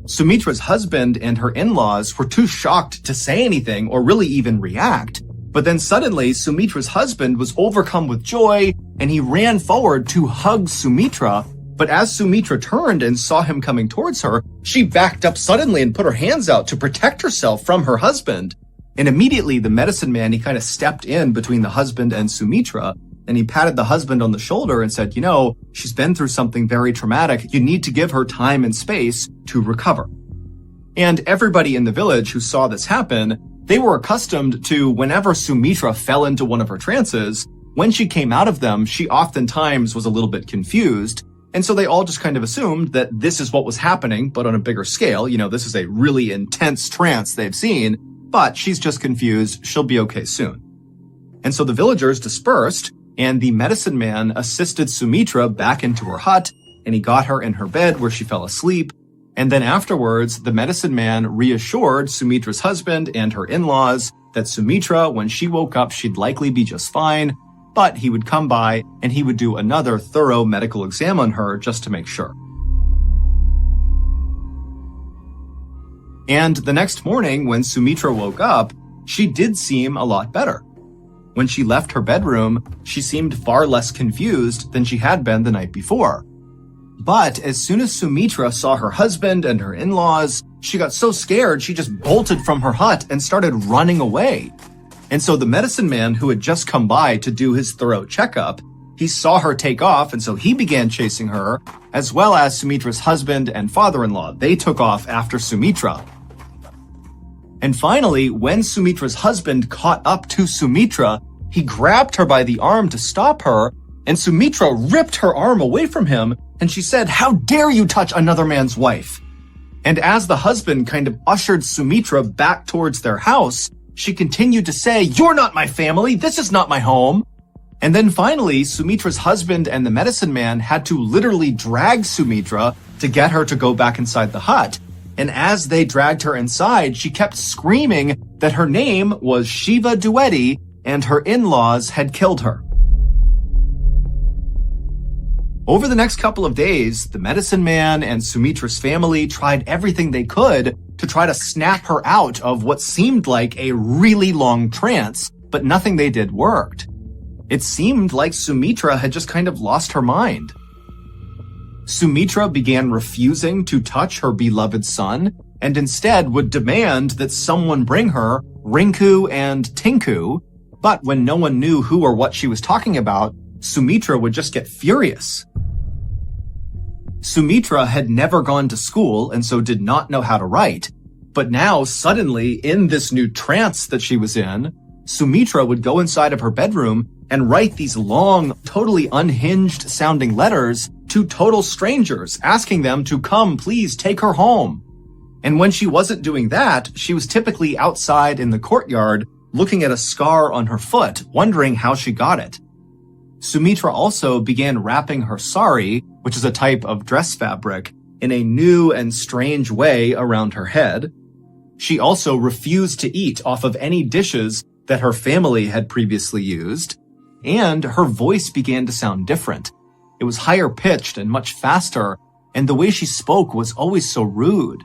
Sumitra's husband and her in-laws were too shocked to say anything or really even react. But then suddenly, Sumitra's husband was overcome with joy, and he ran forward to hug Sumitra. But as Sumitra turned and saw him coming towards her, she backed up suddenly and put her hands out to protect herself from her husband. And immediately, the medicine man, he kind of stepped in between the husband and Sumitra, and he patted the husband on the shoulder and said, she's been through something very traumatic. You need to give her time and space to recover. And everybody in the village who saw this happen, they were accustomed to whenever Sumitra fell into one of her trances, when she came out of them, she oftentimes was a little bit confused. And so they all just kind of assumed that this is what was happening, but on a bigger scale. This is a really intense trance they've seen, but she's just confused. She'll be okay soon. And so the villagers dispersed, and the medicine man assisted Sumitra back into her hut, and he got her in her bed where she fell asleep. And then afterwards, the medicine man reassured Sumitra's husband and her in-laws that Sumitra, when she woke up, she'd likely be just fine, but he would come by and he would do another thorough medical exam on her just to make sure. And the next morning, when Sumitra woke up, she did seem a lot better. When she left her bedroom, she seemed far less confused than she had been the night before. But as soon as Sumitra saw her husband and her in-laws, she got so scared she just bolted from her hut and started running away. And so the medicine man who had just come by to do his thorough checkup, he saw her take off, and so he began chasing her, as well as Sumitra's husband and father-in-law. They took off after Sumitra. And finally, when Sumitra's husband caught up to Sumitra, he grabbed her by the arm to stop her, and Sumitra ripped her arm away from him, and she said, "How dare you touch another man's wife?" And as the husband kind of ushered Sumitra back towards their house, she continued to say, "You're not my family, this is not my home." And then finally, Sumitra's husband and the medicine man had to literally drag Sumitra to get her to go back inside the hut. And as they dragged her inside, she kept screaming that her name was Shiva Dwivedi and her in-laws had killed her. Over the next couple of days, the medicine man and Sumitra's family tried everything they could to try to snap her out of what seemed like a really long trance, but nothing they did worked. It seemed like Sumitra had just kind of lost her mind. Sumitra began refusing to touch her beloved son, and instead would demand that someone bring her Rinku and Tinku, but when no one knew who or what she was talking about, Sumitra would just get furious. Sumitra had never gone to school and so did not know how to write, but now suddenly in this new trance that she was in, Sumitra would go inside of her bedroom and write these long, totally unhinged sounding letters to total strangers, asking them to come, please take her home. And when she wasn't doing that, she was typically outside in the courtyard looking at a scar on her foot, wondering how she got it. Sumitra also began wrapping her sari, which is a type of dress fabric, in a new and strange way around her head. She also refused to eat off of any dishes that her family had previously used, and her voice began to sound different. It was higher pitched and much faster, and the way she spoke was always so rude.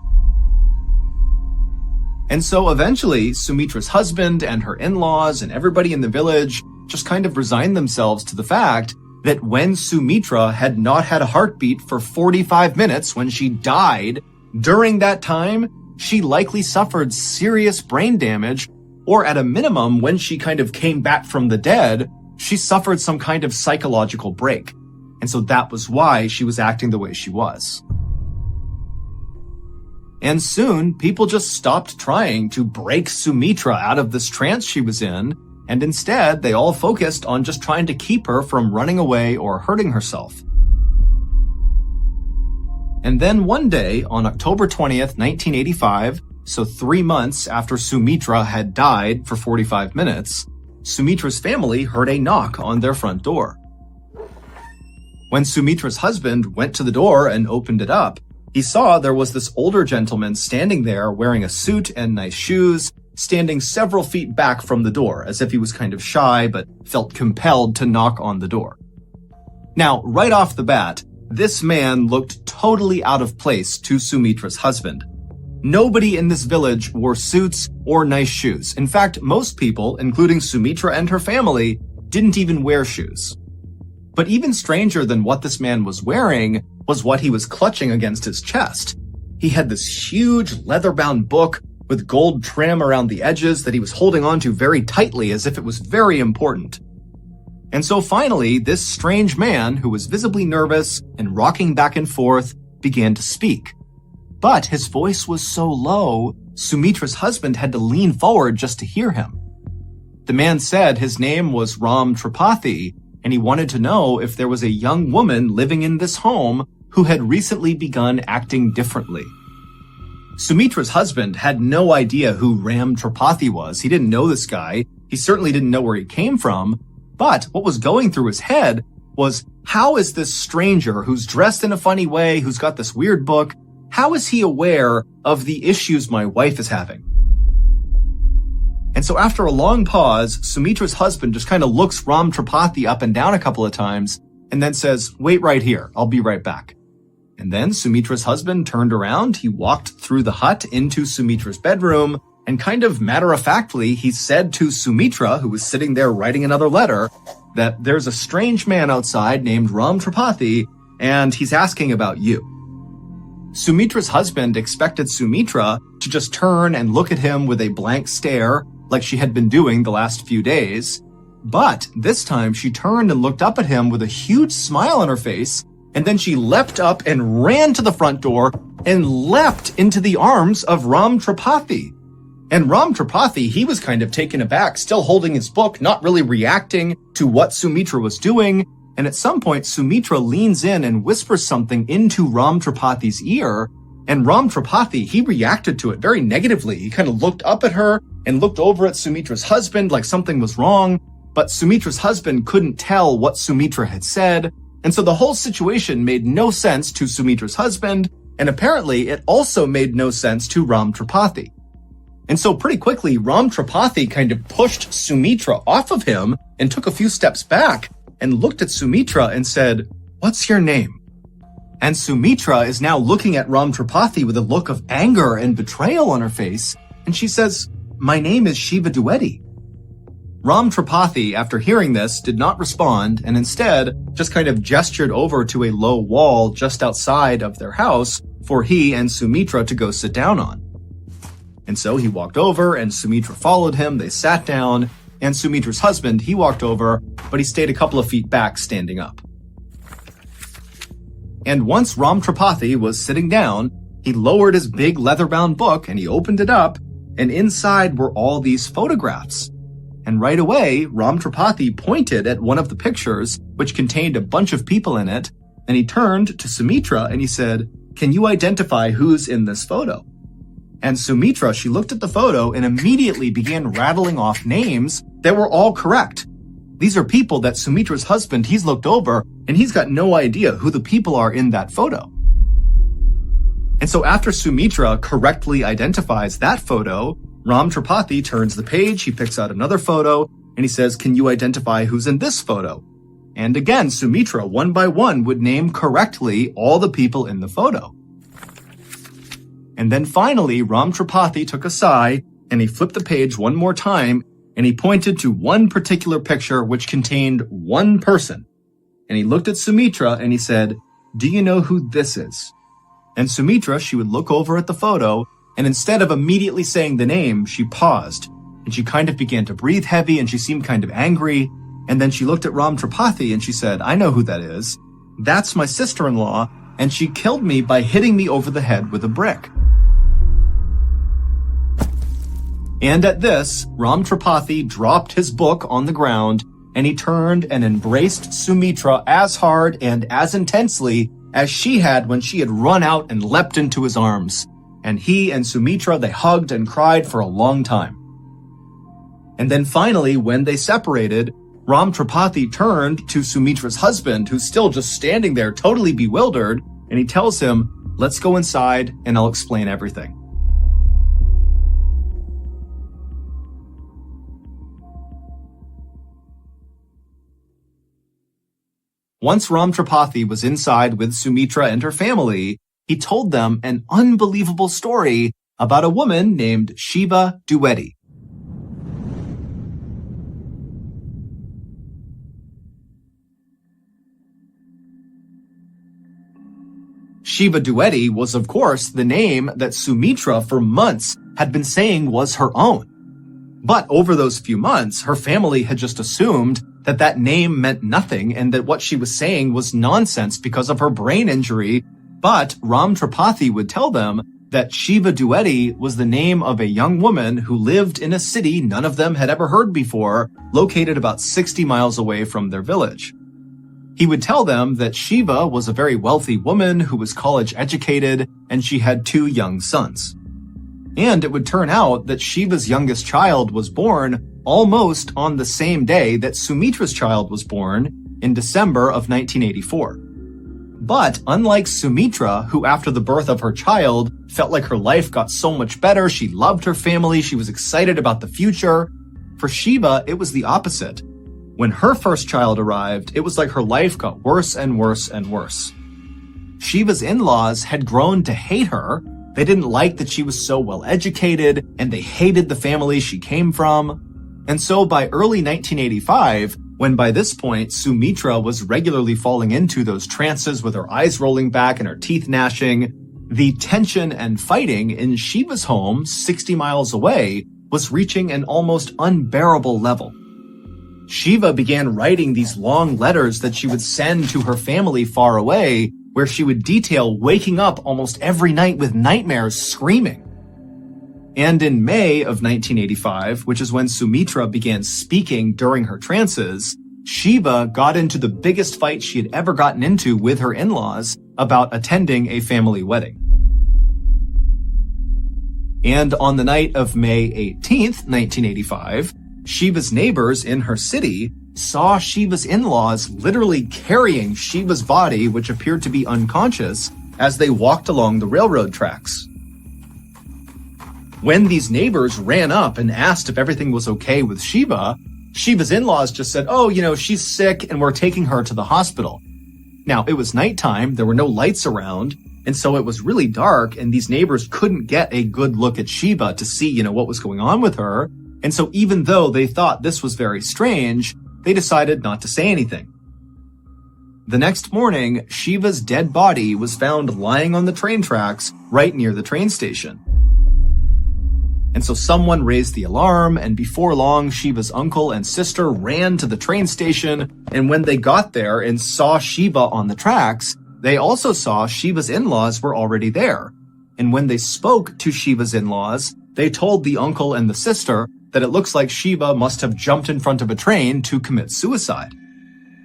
And so eventually, Sumitra's husband and her in-laws and everybody in the village just kind of resigned themselves to the fact that when Sumitra had not had a heartbeat for 45 minutes when she died, during that time, she likely suffered serious brain damage, or at a minimum, when she kind of came back from the dead, she suffered some kind of psychological break. And so that was why she was acting the way she was. And soon, people just stopped trying to break Sumitra out of this trance she was in, and instead, they all focused on just trying to keep her from running away or hurting herself. And then one day, on October 20th, 1985, so 3 months after Sumitra had died for 45 minutes, Sumitra's family heard a knock on their front door. When Sumitra's husband went to the door and opened it up, he saw there was this older gentleman standing there wearing a suit and nice shoes, standing several feet back from the door, as if he was kind of shy but felt compelled to knock on the door. Now, right off the bat, this man looked totally out of place to Sumitra's husband. Nobody in this village wore suits or nice shoes. In fact, most people, including Sumitra and her family, didn't even wear shoes. But even stranger than what this man was wearing was what he was clutching against his chest. He had this huge leather-bound book with gold trim around the edges that he was holding onto very tightly as if it was very important. And so finally, this strange man, who was visibly nervous and rocking back and forth, began to speak. But his voice was so low, Sumitra's husband had to lean forward just to hear him. The man said his name was Ram Tripathi, and he wanted to know if there was a young woman living in this home who had recently begun acting differently. Sumitra's husband had no idea who Ram Tripathi was. He didn't know this guy. He certainly didn't know where he came from. But what was going through his head was, how is this stranger who's dressed in a funny way, who's got this weird book, how is he aware of the issues my wife is having? And so after a long pause, Sumitra's husband just kind of looks Ram Tripathi up and down a couple of times and then says, "Wait right here, I'll be right back." And then Sumitra's husband turned around, he walked through the hut into Sumitra's bedroom, and kind of matter-of-factly, he said to Sumitra, who was sitting there writing another letter, that there's a strange man outside named Ram Tripathi, and he's asking about you. Sumitra's husband expected Sumitra to just turn and look at him with a blank stare, like she had been doing the last few days. But this time she turned and looked up at him with a huge smile on her face, and then she leapt up and ran to the front door and leapt into the arms of Ram Tripathi. And Ram Tripathi, he was kind of taken aback, still holding his book, not really reacting to what Sumitra was doing. And at some point, Sumitra leans in and whispers something into Ram Tripathi's ear. And Ram Tripathi, he reacted to it very negatively. He kind of looked up at her and looked over at Sumitra's husband like something was wrong. But Sumitra's husband couldn't tell what Sumitra had said. And so the whole situation made no sense to Sumitra's husband. And apparently it also made no sense to Ram Tripathi. And so pretty quickly, Ram Tripathi kind of pushed Sumitra off of him and took a few steps back and looked at Sumitra and said, "What's your name?" And Sumitra is now looking at Ram Tripathi with a look of anger and betrayal on her face. And she says, "My name is Shiva Dwivedi." Ram Tripathi, after hearing this, did not respond and instead just kind of gestured over to a low wall just outside of their house for he and Sumitra to go sit down on. And so he walked over and Sumitra followed him. They sat down, and Sumitra's husband, he walked over, but he stayed a couple of feet back standing up. And once Ram Tripathi was sitting down, he lowered his big leather-bound book and he opened it up, and inside were all these photographs. And right away, Ram Tripathi pointed at one of the pictures, which contained a bunch of people in it, and he turned to Sumitra and he said, "Can you identify who's in this photo?" And Sumitra, she looked at the photo and immediately began rattling off names that were all correct. These are people that Sumitra's husband, he's looked over, and he's got no idea who the people are in that photo. And so after Sumitra correctly identifies that photo, Ram Tripathi turns the page, he picks out another photo, and he says, "Can you identify who's in this photo?" And again, Sumitra, one by one, would name correctly all the people in the photo. And then finally, Ram Tripathi took a sigh, and he flipped the page one more time, and he pointed to one particular picture which contained one person. And he looked at Sumitra and he said, "Do you know who this is?" And Sumitra, she would look over at the photo, and instead of immediately saying the name, she paused, and she kind of began to breathe heavy, and she seemed kind of angry. And then she looked at Ram Tripathi and she said, "I know who that is. That's my sister-in-law, and she killed me by hitting me over the head with a brick." And at this, Ram Tripathi dropped his book on the ground, and he turned and embraced Sumitra as hard and as intensely as she had when she had run out and leapt into his arms. And he and Sumitra, they hugged and cried for a long time. And then finally, when they separated, Ram Tripathi turned to Sumitra's husband, who's still just standing there totally bewildered, and he tells him, "Let's go inside and I'll explain everything." Once Ram Tripathi was inside with Sumitra and her family, he told them an unbelievable story about a woman named Shiva Dwivedi. Shiva Dwivedi was, of course, the name that Sumitra for months had been saying was her own. But over those few months, her family had just assumed that that name meant nothing and that what she was saying was nonsense because of her brain injury. But Ram Tripathi would tell them that Shiva Dwivedi was the name of a young woman who lived in a city none of them had ever heard before, located about 60 miles away from their village. He would tell them that Shiva was a very wealthy woman who was college educated, and she had 2 young sons. And it would turn out that Shiva's youngest child was born almost on the same day that Sumitra's child was born, in December of 1984. But unlike Sumitra, who after the birth of her child felt like her life got so much better, she loved her family, she was excited about the future, for Shiva, it was the opposite. When her first child arrived, it was like her life got worse and worse and worse. Shiva's in-laws had grown to hate her. They didn't like that she was so well educated, and they hated the family she came from. And so by early 1985, when by this point Sumitra was regularly falling into those trances with her eyes rolling back and her teeth gnashing, the tension and fighting in Shiva's home, 60 miles away, was reaching an almost unbearable level. Shiva began writing these long letters that she would send to her family far away, where she would detail waking up almost every night with nightmares screaming. And in May of 1985, which is when Sumitra began speaking during her trances, Shiva got into the biggest fight she had ever gotten into with her in-laws about attending a family wedding. And on the night of May 18th, 1985, Shiva's neighbors in her city saw Shiva's in-laws literally carrying Shiva's body, which appeared to be unconscious, as they walked along the railroad tracks. When these neighbors ran up and asked if everything was okay with Shiva, Shiva's in-laws just said, "Oh, she's sick and we're taking her to the hospital." Now, it was nighttime, there were no lights around, and so it was really dark, and these neighbors couldn't get a good look at Shiva to see, what was going on with her. And so even though they thought this was very strange, they decided not to say anything. The next morning, Shiva's dead body was found lying on the train tracks right near the train station. And so someone raised the alarm, and before long, Shiva's uncle and sister ran to the train station, and when they got there and saw Shiva on the tracks, they also saw Shiva's in-laws were already there. And when they spoke to Shiva's in-laws, they told the uncle and the sister that it looks like Shiva must have jumped in front of a train to commit suicide.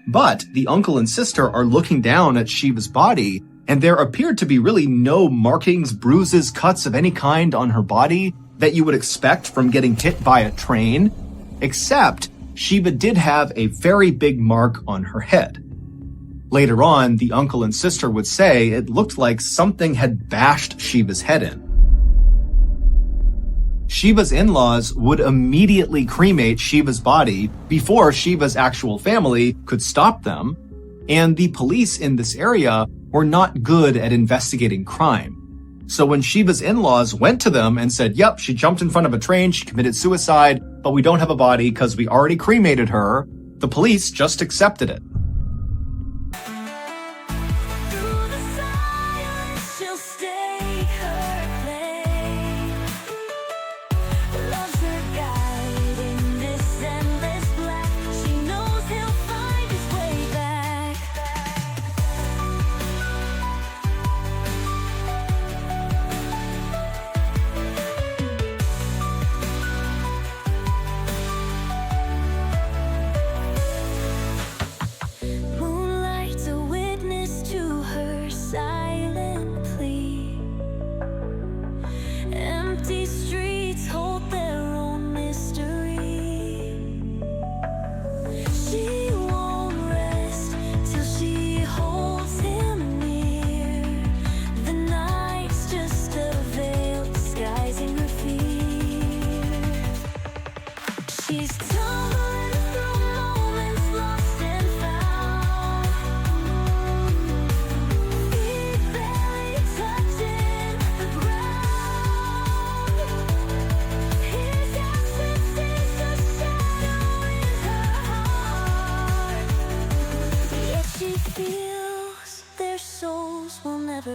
But the uncle and sister are looking down at Shiva's body, and there appeared to be really no markings, bruises, cuts of any kind on her body that you would expect from getting hit by a train, except Shiva did have a very big mark on her head. Later on, the uncle and sister would say it looked like something had bashed Shiva's head in. Shiva's in-laws would immediately cremate Shiva's body before Shiva's actual family could stop them, and the police in this area were not good at investigating crime. So when Shiva's in-laws went to them and said, "Yep, she jumped in front of a train, she committed suicide, but we don't have a body because we already cremated her," the police just accepted it.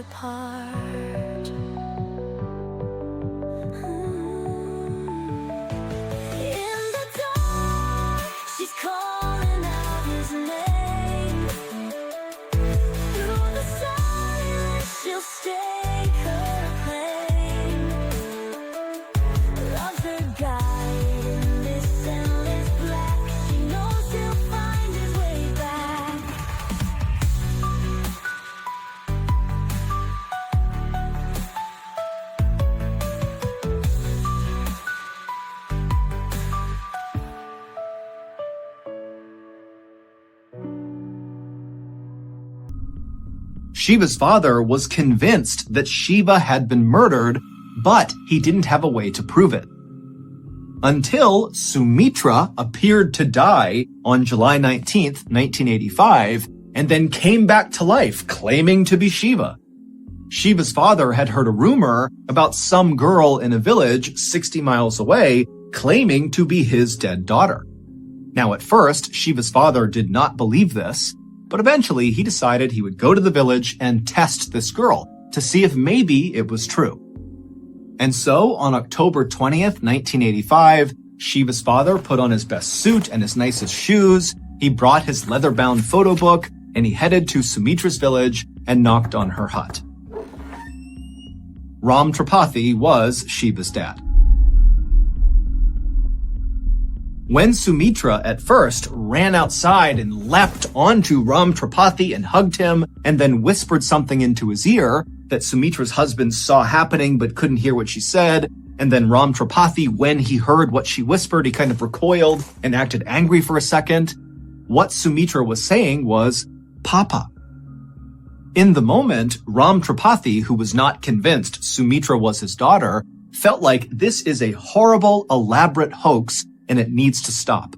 Part. Shiva's father was convinced that Shiva had been murdered, but he didn't have a way to prove it. Until Sumitra appeared to die on July 19th, 1985, and then came back to life claiming to be Shiva. Shiva's father had heard a rumor about some girl in a village 60 miles away claiming to be his dead daughter. Now, at first, Shiva's father did not believe this, but eventually he decided he would go to the village and test this girl to see if maybe it was true. And so, on October 20th, 1985, Shiva's father put on his best suit and his nicest shoes, he brought his leather-bound photo book, and he headed to Sumitra's village and knocked on her hut. Ram Tripathi was Shiva's dad. When Sumitra at first ran outside and leapt onto Ram Tripathi and hugged him and then whispered something into his ear that Sumitra's husband saw happening but couldn't hear what she said, and then Ram Tripathi, when he heard what she whispered, he kind of recoiled and acted angry for a second. What Sumitra was saying was, "Papa." In the moment, Ram Tripathi, who was not convinced Sumitra was his daughter, felt like this is a horrible, elaborate hoax and it needs to stop.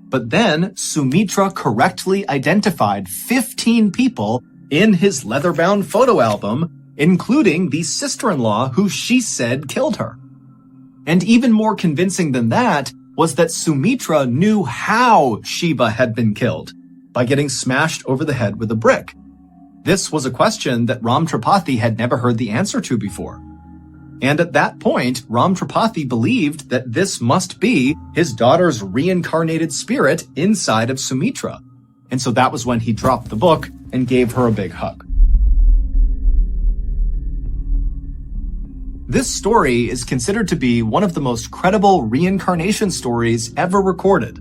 But then Sumitra correctly identified 15 people in his leather-bound photo album, including the sister-in-law who she said killed her. And even more convincing than that was that Sumitra knew how Shiva had been killed, by getting smashed over the head with a brick. This was a question that Ram Tripathi had never heard the answer to before. And at that point, Ram Tripathi believed that this must be his daughter's reincarnated spirit inside of Sumitra. And so that was when he dropped the book and gave her a big hug. This story is considered to be one of the most credible reincarnation stories ever recorded.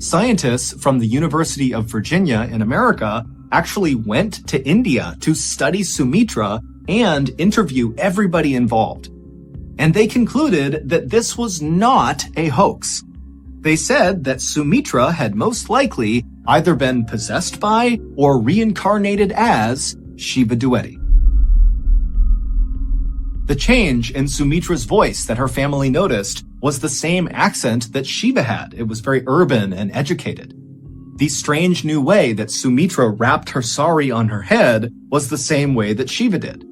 Scientists from the University of Virginia in America actually went to India to study Sumitra and interview everybody involved. And they concluded that this was not a hoax. They said that Sumitra had most likely either been possessed by or reincarnated as Shiva Duety. The change in Sumitra's voice that her family noticed was the same accent that Shiva had. It was very urban and educated. The strange new way that Sumitra wrapped her sari on her head was the same way that Shiva did.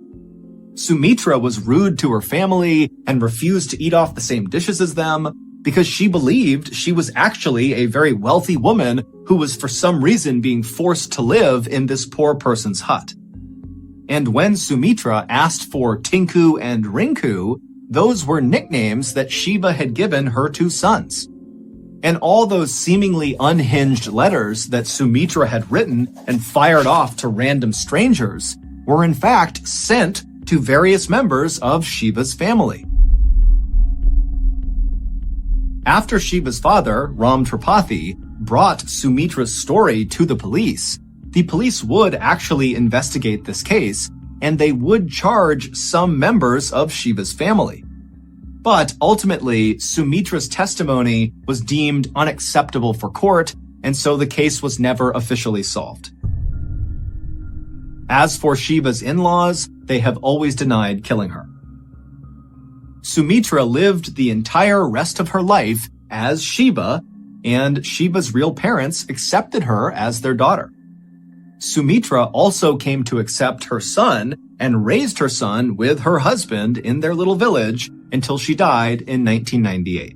Sumitra was rude to her family and refused to eat off the same dishes as them because she believed she was actually a very wealthy woman who was for some reason being forced to live in this poor person's hut. And when Sumitra asked for Tinku and Rinku, those were nicknames that Shiva had given her two sons. And all those seemingly unhinged letters that Sumitra had written and fired off to random strangers were in fact sent to various members of Shiva's family. After Shiva's father, Ram Tripathi, brought Sumitra's story to the police would actually investigate this case, and they would charge some members of Shiva's family. But ultimately, Sumitra's testimony was deemed unacceptable for court, and so the case was never officially solved. As for Shiva's in-laws, they have always denied killing her. Sumitra lived the entire rest of her life as Shiva, and Shiva's real parents accepted her as their daughter. Sumitra also came to accept her son and raised her son with her husband in their little village until she died in 1998.